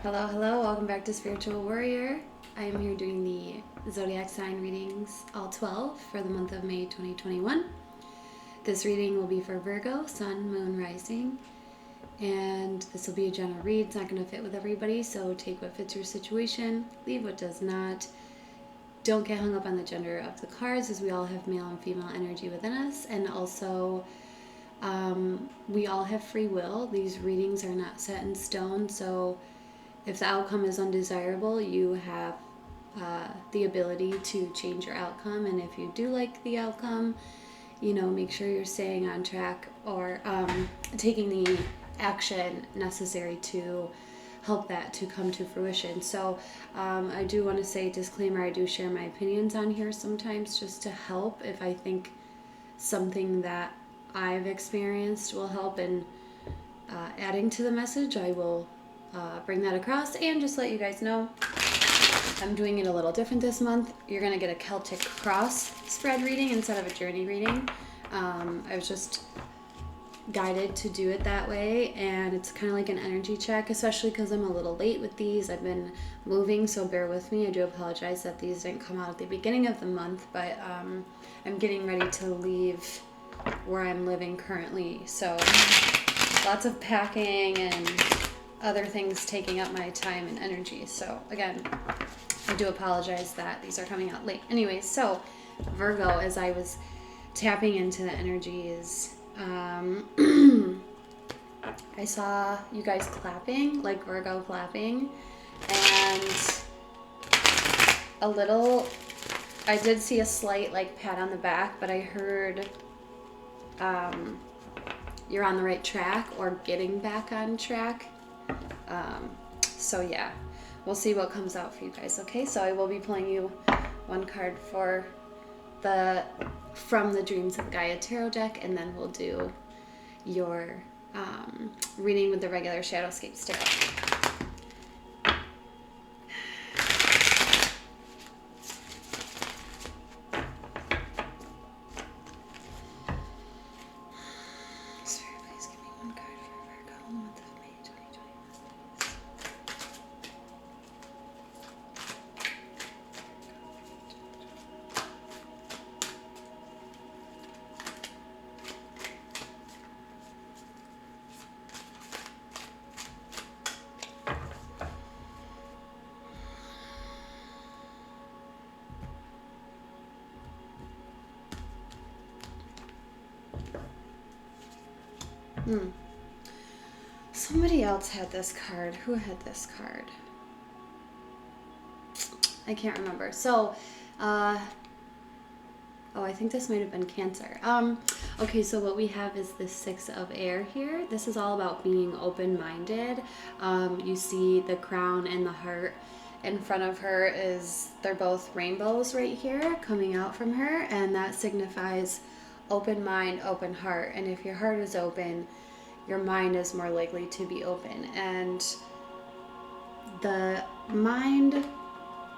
Hello, hello. Welcome back to Spiritual Warrior. I am here doing the zodiac sign readings, all 12, for the month of May 2021. This reading will be for Virgo, Sun, Moon, Rising, and this will be a general read. It's not going to fit with everybody, so take what fits your situation, leave what does not. Don't get hung up on the gender of the cards, as we all have male and female energy within us, and also we all have free will. These readings are not set in stone, so if the outcome is undesirable, you have the ability to change your outcome. And if you do like the outcome, make sure you're staying on track or taking the action necessary to help that to come to fruition. So I do want to say, disclaimer, I do share my opinions on here sometimes just to help. If I think something that I've experienced will help in adding to the message, I will bring that across and just let you guys know I'm doing it a little different this month. You're going to get a Celtic cross spread reading instead of a journey reading. I was just guided to do it that way, and it's kind of like an energy check, especially because I'm a little late with these. I've been moving, so bear with me. I do apologize that these didn't come out at the beginning of the month, but I'm getting ready to leave where I'm living currently, so lots of packing and other things taking up my time and energy. So again, I do apologize that these are coming out late. Anyways, so Virgo, as I was tapping into the energies, I saw you guys clapping, like Virgo clapping, and I did see a slight like pat on the back, but I heard you're on the right track or getting back on track. So yeah, we'll see what comes out for you guys. Okay, so I will be pulling you one card from the Dreams of Gaia tarot deck, and then we'll do your reading with the regular Shadowscapes tarot. Somebody else had this card. Who had this card? I can't remember. So, I think this might have been Cancer. Okay, so what we have is the Six of Air here. This is all about being open-minded. You see the crown and the heart in front of her they're both rainbows right here coming out from her, and that signifies open mind, open heart. And if your heart is open, your mind is more likely to be open. And the mind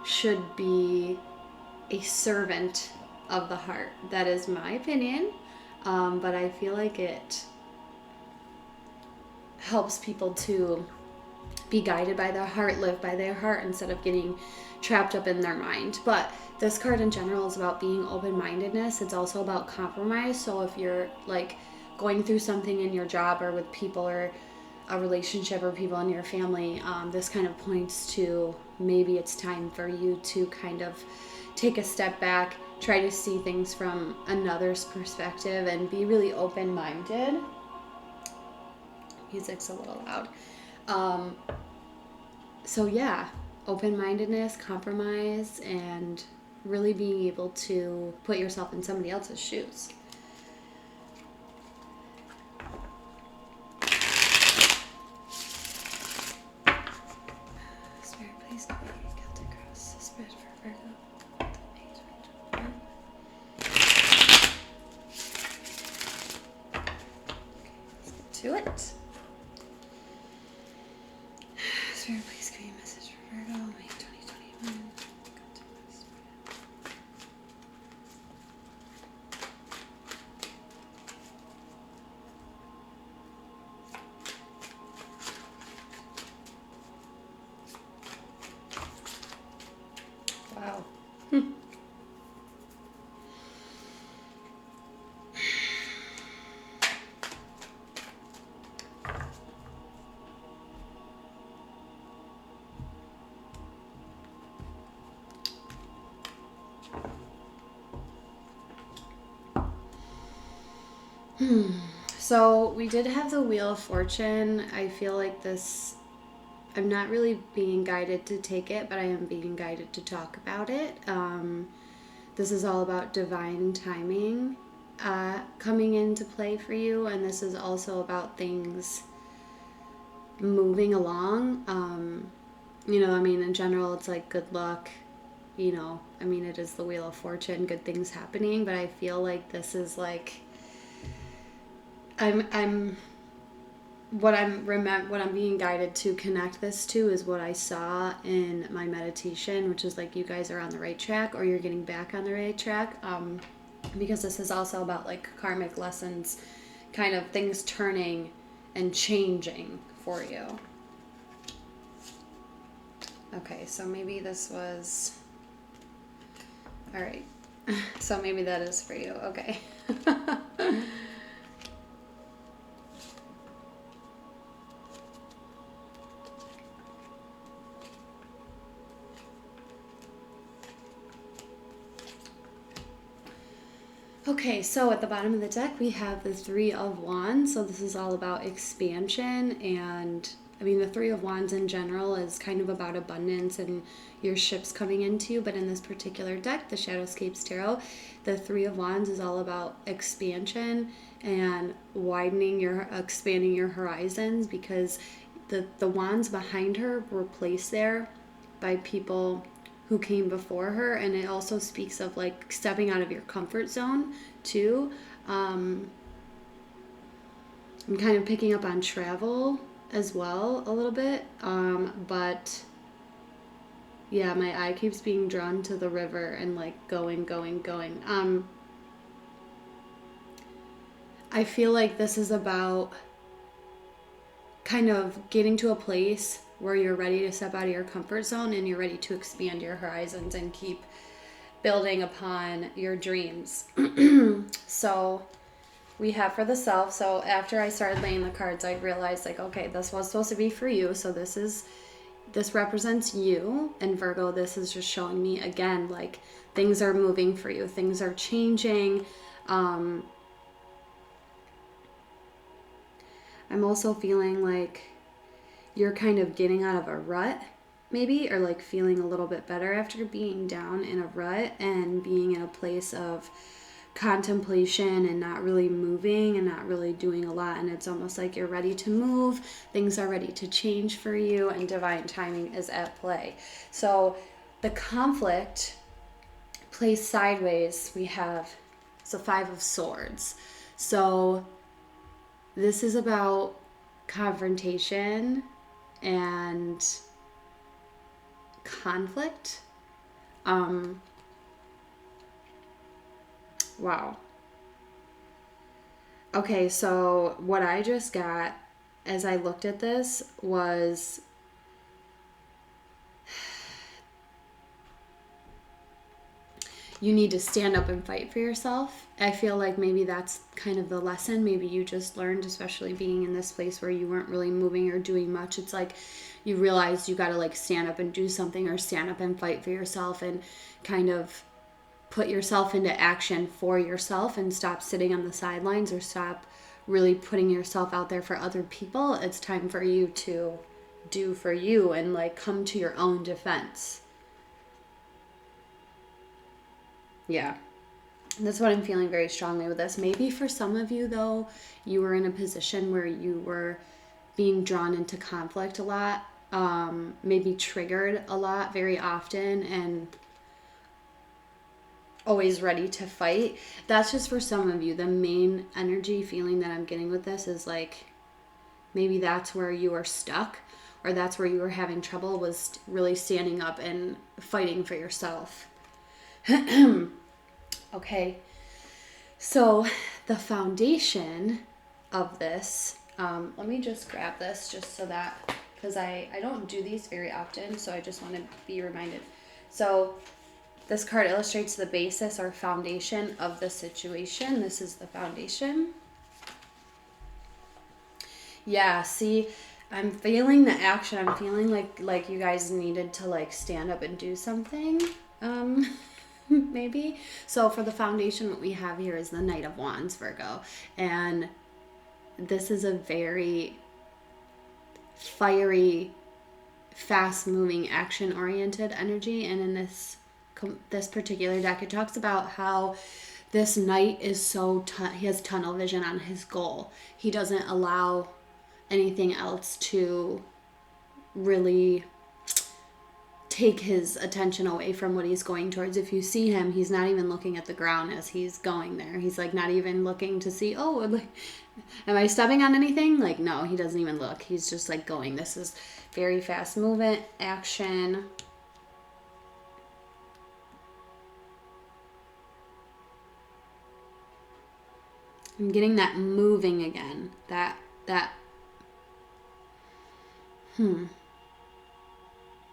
should be a servant of the heart. That is my opinion, but I feel like it helps people to be guided by their heart, live by their heart, instead of getting trapped up in their mind. But this card in general is about being open-mindedness. It's also about compromise. So if you're like going through something in your job or with people or a relationship or people in your family, this kind of points to maybe it's time for you to kind of take a step back, try to see things from another's perspective, and be really open-minded. Music's a little loud. So yeah, open-mindedness, compromise, and really being able to put yourself in somebody else's shoes. Spirit, please give me a Celtic cross spread for Virgo. To it. Spirit, please give me a message for Virgo, May 2021. So we did have the Wheel of Fortune. I feel like this, I'm not really being guided to take it, but I am being guided to talk about it. This is all about divine timing coming into play for you, and this is also about things moving along. In general, it's like good luck. It is the Wheel of Fortune, good things happening, but I feel like this is like what I'm being guided to connect this to is what I saw in my meditation, which is like you guys are on the right track, or you're getting back on the right track, because this is also about like karmic lessons, kind of things turning and changing for you. Okay, so maybe this was all right. So maybe that is for you. Okay. Okay, so at the bottom of the deck, we have the Three of Wands. So this is all about expansion. And the Three of Wands in general is kind of about abundance and your ships coming into you. But in this particular deck, the Shadowscapes Tarot, the Three of Wands is all about expansion and expanding your horizons, because the wands behind her were placed there by people who came before her, and it also speaks of like stepping out of your comfort zone too. I'm kind of picking up on travel as well a little bit, but yeah, my eye keeps being drawn to the river and like going. I feel like this is about kind of getting to a place where you're ready to step out of your comfort zone and you're ready to expand your horizons and keep building upon your dreams. So we have for the self. So after I started laying the cards, I realized like, okay, this was supposed to be for you. So this represents you. And Virgo, this is just showing me again, like things are moving for you. Things are changing. I'm also feeling like you're kind of getting out of a rut, maybe, or like feeling a little bit better after being down in a rut and being in a place of contemplation and not really moving and not really doing a lot. And it's almost like you're ready to move. Things are ready to change for you, and divine timing is at play. So the conflict placed sideways, we have the Five of Swords. So this is about confrontation and conflict. Wow. Okay, so what I just got as I looked at this was you need to stand up and fight for yourself. I feel like maybe that's kind of the lesson maybe you just learned, especially being in this place where you weren't really moving or doing much. It's like you realized you got to like stand up and do something, or stand up and fight for yourself and kind of put yourself into action for yourself, and stop sitting on the sidelines or stop really putting yourself out there for other people. It's time for you to do for you and like come to your own defense. Yeah. That's what I'm feeling very strongly with this. Maybe for some of you, though, you were in a position where you were being drawn into conflict a lot, maybe triggered a lot very often, and always ready to fight. That's just for some of you. The main energy feeling that I'm getting with this is like maybe that's where you are stuck, or that's where you were having trouble, was really standing up and fighting for yourself. Okay, so the foundation of this, let me just grab this just so that, because I don't do these very often, so I just want to be reminded. So this card illustrates the basis or foundation of the situation. This is the foundation. Yeah, see, I'm feeling the action. I'm feeling like you guys needed to like stand up and do something. maybe. So for the foundation, what we have here is the Knight of Wands, Virgo. And this is a very fiery, fast-moving, action-oriented energy. And in this particular deck, it talks about how this knight is he has tunnel vision on his goal. He doesn't allow anything else to really take his attention away from what he's going towards. If you see him, he's not even looking at the ground as he's going there. He's like not even looking to see, oh, like, am I stepping on anything? Like, no, he doesn't even look. He's just like going. This is very fast movement, action. I'm getting that moving again.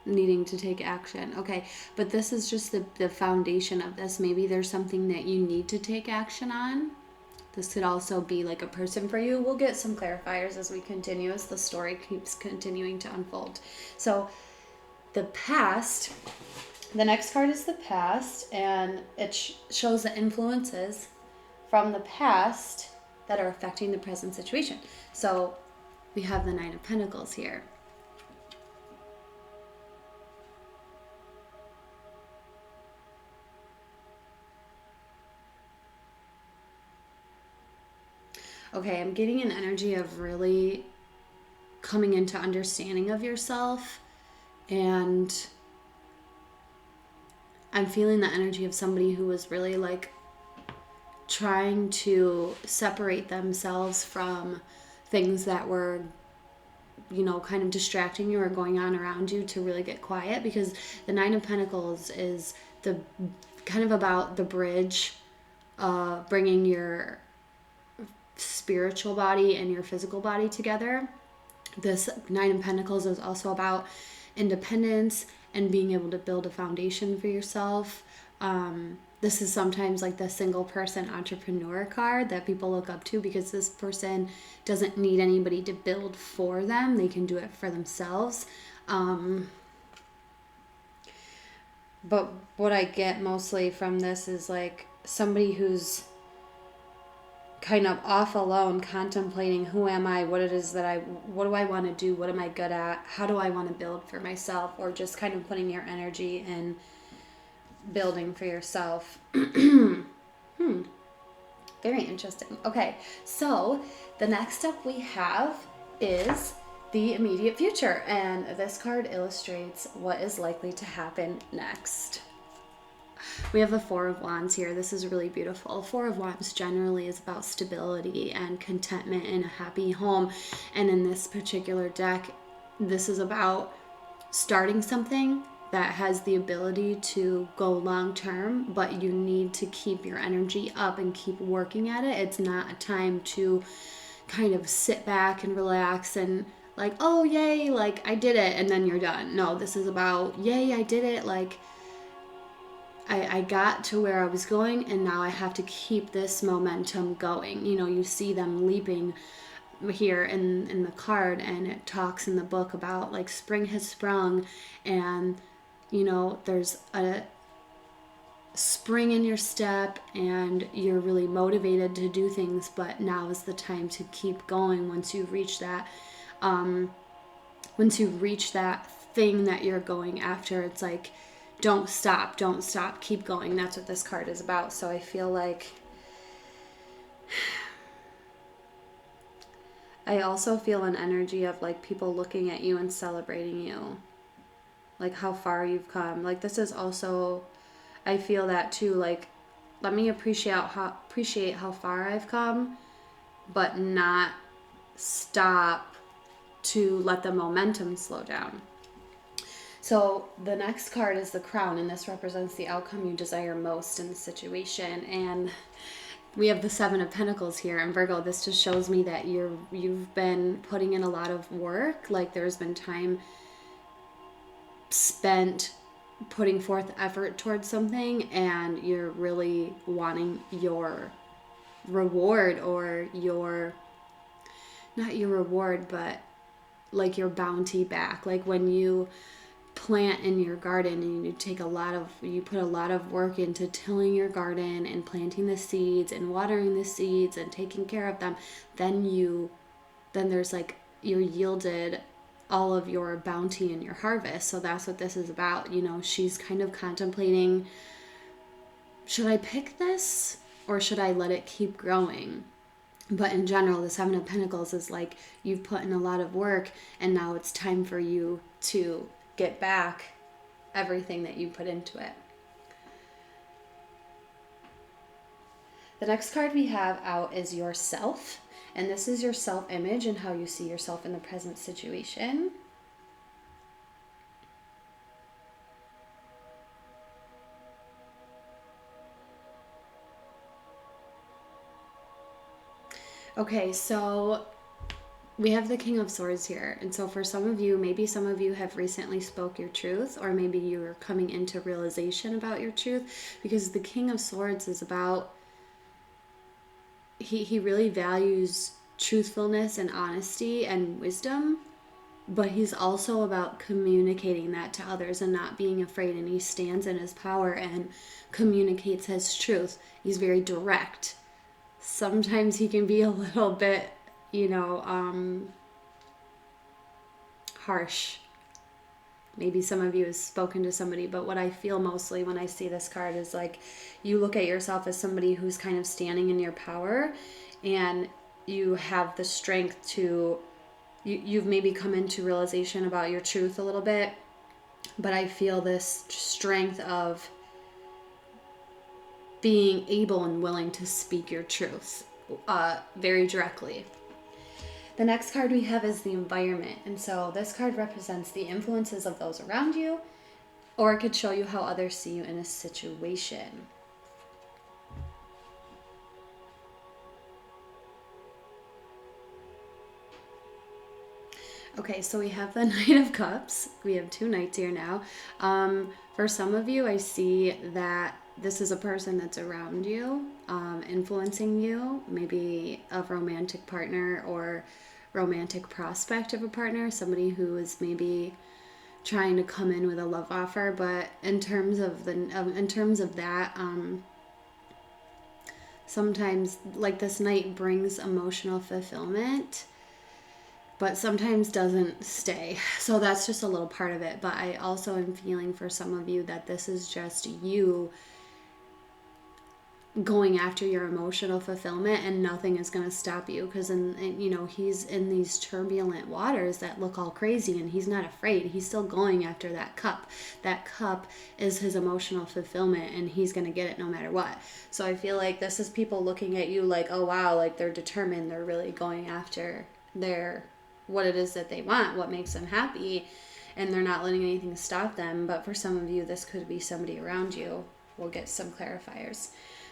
Needing to take action. Okay, but this is just the foundation of this. Maybe there's something that you need to take action on. This could also be like a person for you. We'll get some clarifiers as we continue, as the story keeps continuing to unfold. So the past, the next card is the past, and it shows the influences from the past that are affecting the present situation. So we have the Nine of Pentacles here. Okay, I'm getting an energy of really coming into understanding of yourself, and I'm feeling the energy of somebody who was really like trying to separate themselves from things that were, you know, kind of distracting you or going on around you, to really get quiet, because the Nine of Pentacles is the kind of about the bridge, bringing your spiritual body and your physical body together. This Nine of Pentacles is also about independence and being able to build a foundation for yourself. This is sometimes like the single person entrepreneur card that people look up to, because this person doesn't need anybody to build for them. They can do it for themselves. But what I get mostly from this is like somebody who's kind of off alone, contemplating, who am I, what do I want to do, what am I good at, how do I want to build for myself, or just kind of putting your energy in building for yourself. Very interesting. Okay, so the next up we have is the immediate future, and this card illustrates what is likely to happen next. We have the Four of Wands here. This is really beautiful. Four of Wands generally is about stability and contentment in a happy home. And in this particular deck, this is about starting something that has the ability to go long term, but you need to keep your energy up and keep working at it. It's not a time to kind of sit back and relax and like, oh, yay, like I did it, and then you're done. No, this is about, yay, I did it, like I got to where I was going, and now I have to keep this momentum going. You know, you see them leaping here in the card, and it talks in the book about like spring has sprung, and you know, there's a spring in your step and you're really motivated to do things, but now is the time to keep going. Once you reach that thing that you're going after, it's like, don't stop, keep going. That's what this card is about. So I feel like I also feel an energy of like people looking at you and celebrating you, like how far you've come. Like this is also, I feel that too, like let me appreciate how far I've come, but not stop to let the momentum slow down. So the next card is the Crown, and this represents the outcome you desire most in the situation. And we have the Seven of Pentacles here. And Virgo, this just shows me that you've been putting in a lot of work. Like there's been time spent putting forth effort towards something, and you're really wanting your reward, or not your reward, but like your bounty back. Like when you plant in your garden and you put a lot of work into tilling your garden and planting the seeds and watering the seeds and taking care of them, then there's like, you're yielded all of your bounty and your harvest. So that's what this is about. She's kind of contemplating, should I pick this or should I let it keep growing? But in general, the Seven of Pentacles is like, you've put in a lot of work and now it's time for you to get back everything that you put into it. The next card we have out is yourself. And this is your self-image and how you see yourself in the present situation. Okay, so we have the King of Swords here. And so for some of you, maybe some of you have recently spoke your truth, or maybe you're coming into realization about your truth, because the King of Swords is about, he really values truthfulness and honesty and wisdom, but he's also about communicating that to others and not being afraid, and he stands in his power and communicates his truth. He's very direct. Sometimes he can be a little bit, harsh. Maybe some of you have spoken to somebody, but what I feel mostly when I see this card is like, you look at yourself as somebody who's kind of standing in your power, and you have the strength to, you've maybe come into realization about your truth a little bit, but I feel this strength of being able and willing to speak your truth very directly. The next card we have is the environment. And so this card represents the influences of those around you, or it could show you how others see you in a situation. Okay, so we have the Knight of Cups. We have two knights here now. For some of you, I see that this is a person that's around you, influencing you, maybe a romantic partner or romantic prospect of a partner, somebody who is maybe trying to come in with a love offer. But in terms of that, sometimes like this knight brings emotional fulfillment, but sometimes doesn't stay. So that's just a little part of it. But I also am feeling for some of you that this is just you going after your emotional fulfillment, and nothing is going to stop you, because he's in these turbulent waters that look all crazy, and he's not afraid. He's still going after that cup. That cup is his emotional fulfillment, and he's going to get it no matter what. So I feel like this is people looking at you like, oh wow, like they're determined, they're really going after what it is that they want, what makes them happy, and they're not letting anything stop them. But for some of you, this could be somebody around you. We'll get some clarifiers.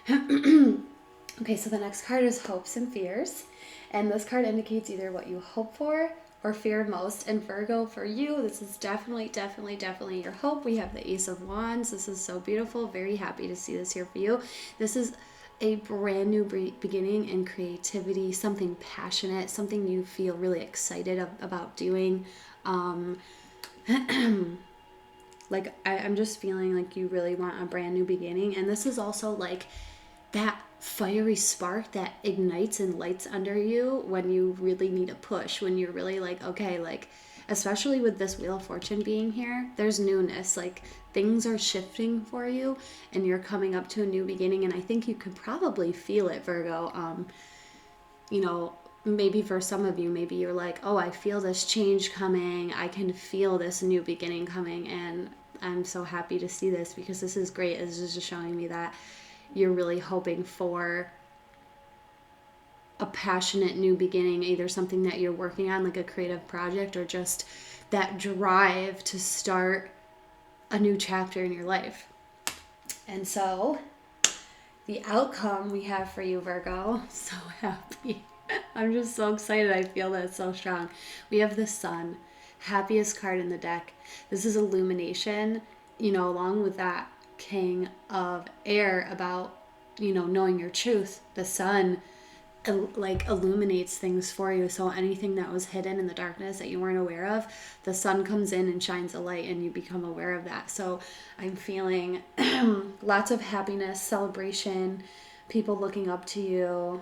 Okay, so the next card is Hopes and Fears, and this card indicates either what you hope for or fear most. And Virgo, for you, this is definitely your hope. We have the Ace of Wands. This is so beautiful. Very happy to see this here for you. This is a brand new beginning in creativity, something passionate, something you feel really excited about doing. Like I'm just feeling like you really want a brand new beginning. And this is also like that fiery spark that ignites and lights under you when you really need a push, when you're really like, okay, like, especially with this Wheel of Fortune being here, there's newness, like things are shifting for you and you're coming up to a new beginning. And I think you could probably feel it, Virgo. Maybe for some of you, maybe you're like, oh, I feel this change coming. I can feel this new beginning coming. And I'm so happy to see this, because this is great. This is just showing me that you're really hoping for a passionate new beginning, either something that you're working on, like a creative project, or just that drive to start a new chapter in your life. And so the outcome we have for you, Virgo, so happy. I'm just so excited. I feel that so strong. We have the Sun, happiest card in the deck. This is illumination, along with that King of Air, about, knowing your truth. The Sun like illuminates things for you. So anything that was hidden in the darkness that you weren't aware of, the sun comes in and shines a light and you become aware of that. So I'm feeling lots of happiness, celebration, people looking up to you.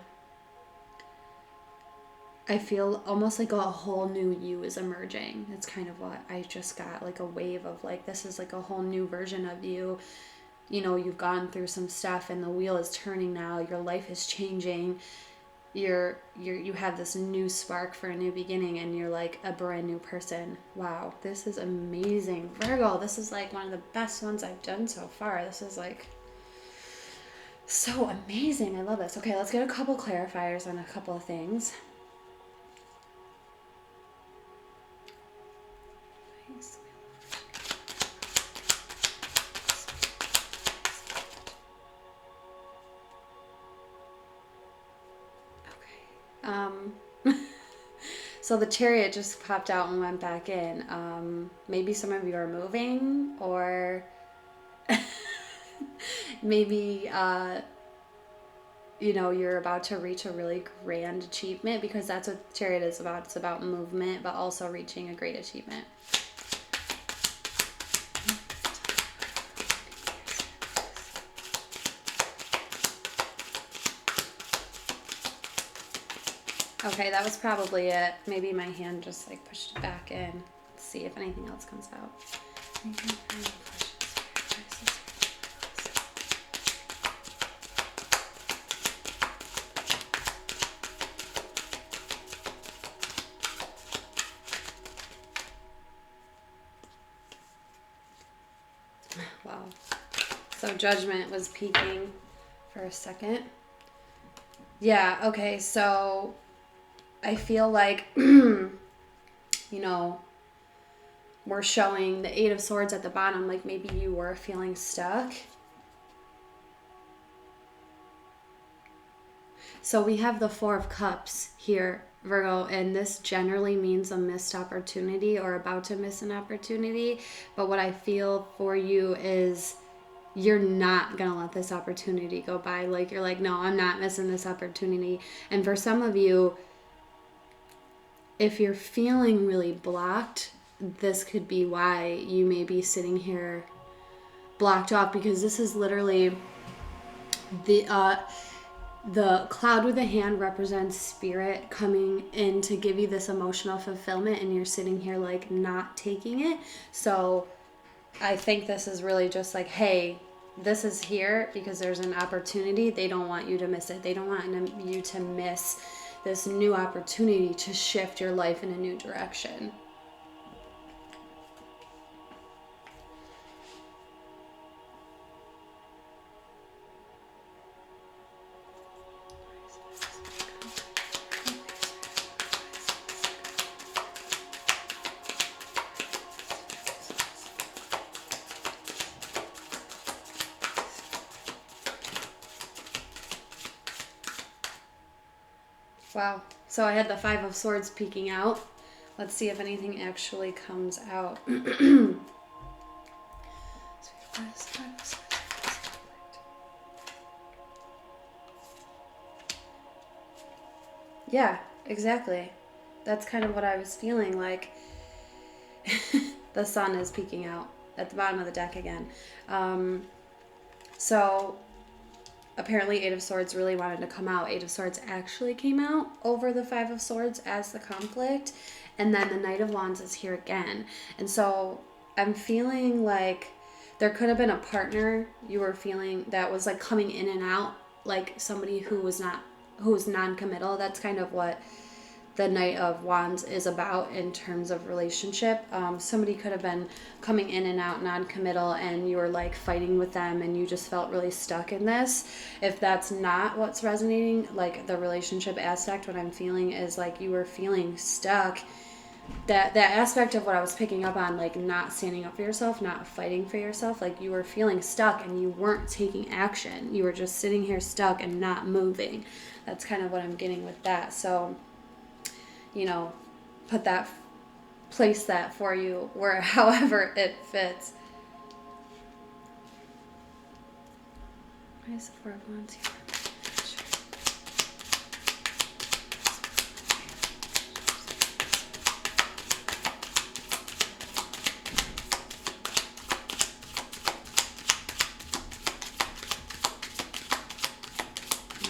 I feel almost like a whole new you is emerging. That's kind of what I just got, like a wave of like, this is like a whole new version of you. You know, you've gone through some stuff and the wheel is turning now. Your life is changing. You have this new spark for a new beginning and you're like a brand new person. Wow, this is amazing. Virgo, this is like one of the best ones I've done so far. This is like so amazing. I love this. Okay, let's get a couple clarifiers on a couple of things. So the Chariot just popped out and went back in. Maybe some of you are moving, or maybe you know, you're about to reach a really grand achievement, because that's what Chariot is about. It's about movement, but also reaching a great achievement. Okay, that was probably it. Maybe my hand just like pushed it back in. Let's see if anything else comes out. Wow. So Judgment was peaking for a second. Yeah, okay, so I feel like, you know, we're showing the Eight of Swords at the bottom, like maybe you were feeling stuck. So we have the Four of Cups here, Virgo, and this generally means a missed opportunity or about to miss an opportunity. But what I feel for you is you're not going to let this opportunity go by. Like, you're like, no, I'm not missing this opportunity. And for some of you, if you're feeling really blocked, this could be why you may be sitting here blocked off, because this is literally the cloud with a hand represents spirit coming in to give you this emotional fulfillment, and you're sitting here like not taking it. So I think this is really just like, hey, this is here because there's an opportunity. They don't want you to miss it. They don't want you to miss this new opportunity to shift your life in a new direction. Wow. So I had the Five of Swords peeking out. Let's see if anything actually comes out. Yeah, exactly. That's kind of what I was feeling like. The sun is peeking out at the bottom of the deck again. So apparently Eight of Swords really wanted to come out. Eight of Swords actually came out over the Five of Swords as the conflict. And then the Knight of Wands is here again. And so I'm feeling like there could have been a partner you were feeling that was like coming in and out, like somebody who was non-committal. That's kind of what the Knight of Wands is about in terms of relationship. Somebody could have been coming in and out, non-committal, and you were like fighting with them and you just felt really stuck in this. If that's not what's resonating, like the relationship aspect, what I'm feeling is like you were feeling stuck. That aspect of what I was picking up on, like not standing up for yourself, not fighting for yourself, like you were feeling stuck and you weren't taking action. You were just sitting here stuck and not moving. That's kind of what I'm getting with that. So, you know, place that for you where however it fits. Why is the Four of Wands here?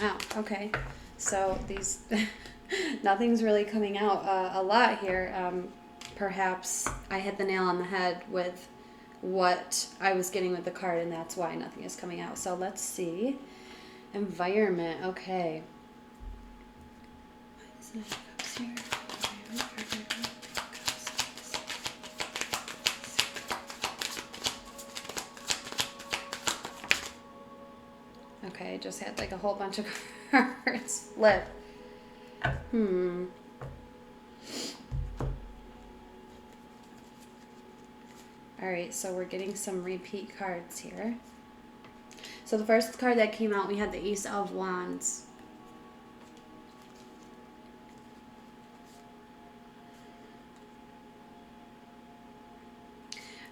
Wow, okay. So these, nothing's really coming out a lot here. Perhaps I hit the nail on the head with what I was getting with the card, and that's why nothing is coming out. So let's see. Environment, okay. Okay, I just had like a whole bunch of cards flip. Alright, so we're getting some repeat cards here. So the first card that came out, we had the Ace of Wands.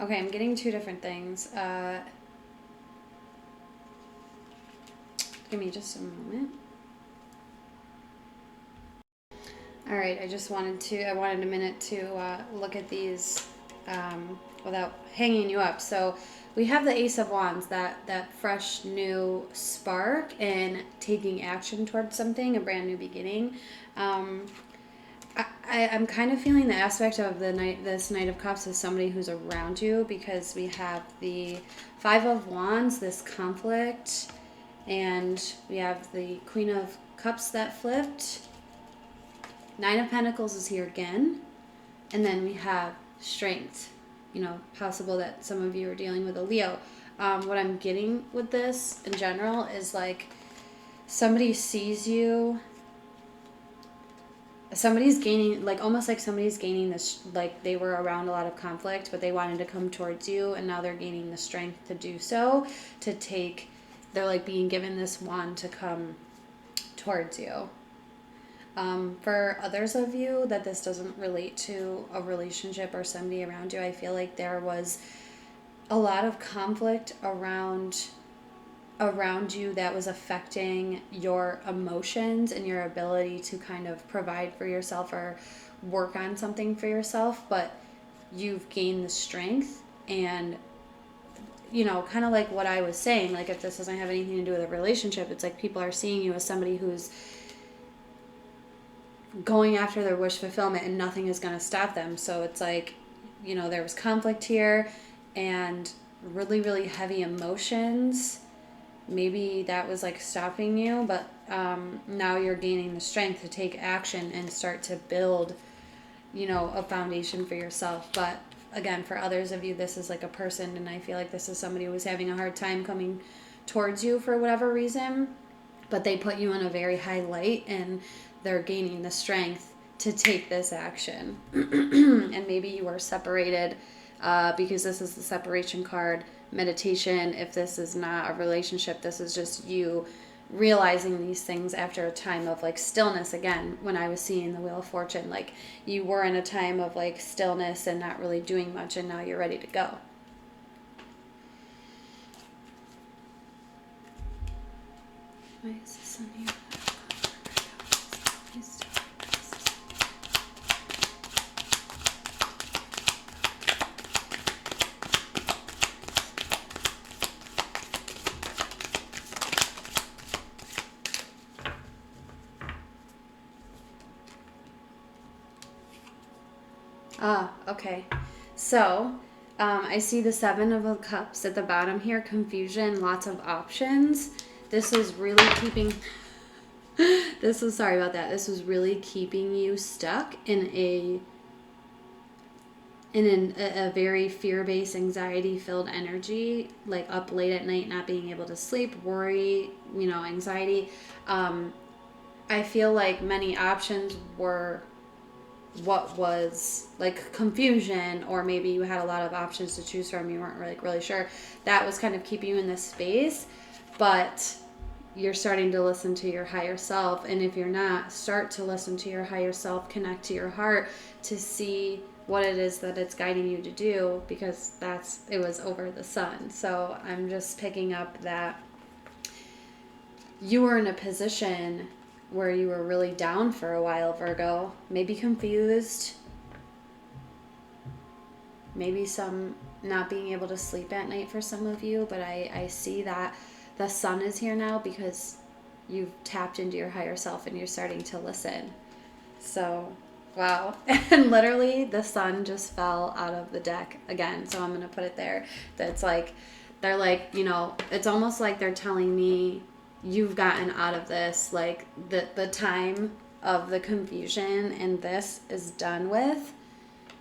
Okay, I'm getting two different things. Give me just a moment. All right, I wanted a minute to look at these without hanging you up. So we have the Ace of Wands, that fresh new spark and taking action towards something, a brand new beginning. I'm kind of feeling the aspect of this Knight of Cups as somebody who's around you, because we have the Five of Wands, this conflict, and we have the Queen of Cups that flipped. Nine of Pentacles is here again, and then we have strength. You know, possible that some of you are dealing with a Leo. What I'm getting with this in general is like somebody sees you. Somebody's gaining, like almost like somebody's gaining this, like they were around a lot of conflict, but they wanted to come towards you, and now they're gaining the strength to do so, to take, they're like being given this wand to come towards you. For others of you that this doesn't relate to a relationship or somebody around you, I feel like there was a lot of conflict around you that was affecting your emotions and your ability to kind of provide for yourself or work on something for yourself, but you've gained the strength. And you know, kind of like what I was saying, like if this doesn't have anything to do with a relationship, it's like people are seeing you as somebody who's going after their wish fulfillment and nothing is going to stop them. So it's like, you know, there was conflict here and really, really heavy emotions. Maybe that was like stopping you, but now you're gaining the strength to take action and start to build, you know, a foundation for yourself. But again, for others of you, this is like a person, and I feel like this is somebody who was having a hard time coming towards you for whatever reason, but they put you in a very high light and they're gaining the strength to take this action. And maybe you were separated because this is the separation card. Meditation, if this is not a relationship, this is just you realizing these things after a time of like stillness. Again, when I was seeing the Wheel of Fortune, like you were in a time of like stillness and not really doing much, and now you're ready to go. Why is the sun here? Okay. So, I see the Seven of Cups at the bottom here. Confusion, lots of options. This is really keeping... sorry about that. This was really keeping you stuck in a very fear-based, anxiety-filled energy, like up late at night, not being able to sleep, worry, you know, anxiety. I feel like many options were what was like confusion, or maybe you had a lot of options to choose from, you weren't really sure. That was kind of keeping you in this space, but you're starting to listen to your higher self. And if you're not, start to listen to your higher self, connect to your heart to see what it is that it's guiding you to do, because it was over the sun. So I'm just picking up that you were in a position where you were really down for a while, Virgo. Maybe confused. Maybe some not being able to sleep at night for some of you. But I see that the sun is here now, because you've tapped into your higher self and you're starting to listen. So, wow. And literally the sun just fell out of the deck again. So I'm going to put it there. That's like, they're like, you know, it's almost like they're telling me you've gotten out of this. Like the time of the confusion and this is done with.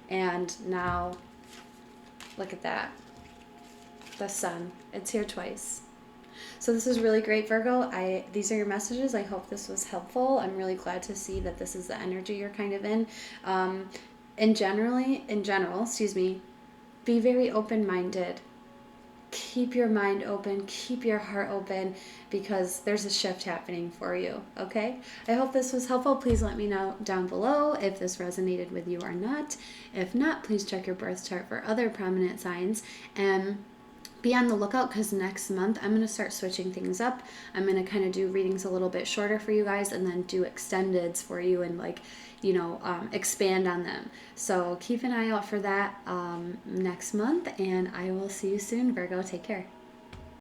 And now, look at that. The sun. It's here twice. So this is really great, Virgo. These are your messages. I hope this was helpful. I'm really glad to see that this is the energy you're kind of in. In general, be very open-minded. Keep your mind open, keep your heart open, because there's a shift happening for you, okay? I hope this was helpful. Please let me know down below if this resonated with you or not. If not, please check your birth chart for other prominent signs, and be on the lookout, because next month I'm going to start switching things up. I'm going to kind of do readings a little bit shorter for you guys and then do extendeds for you and expand on them. So keep an eye out for that next month, and I will see you soon, Virgo. Take care.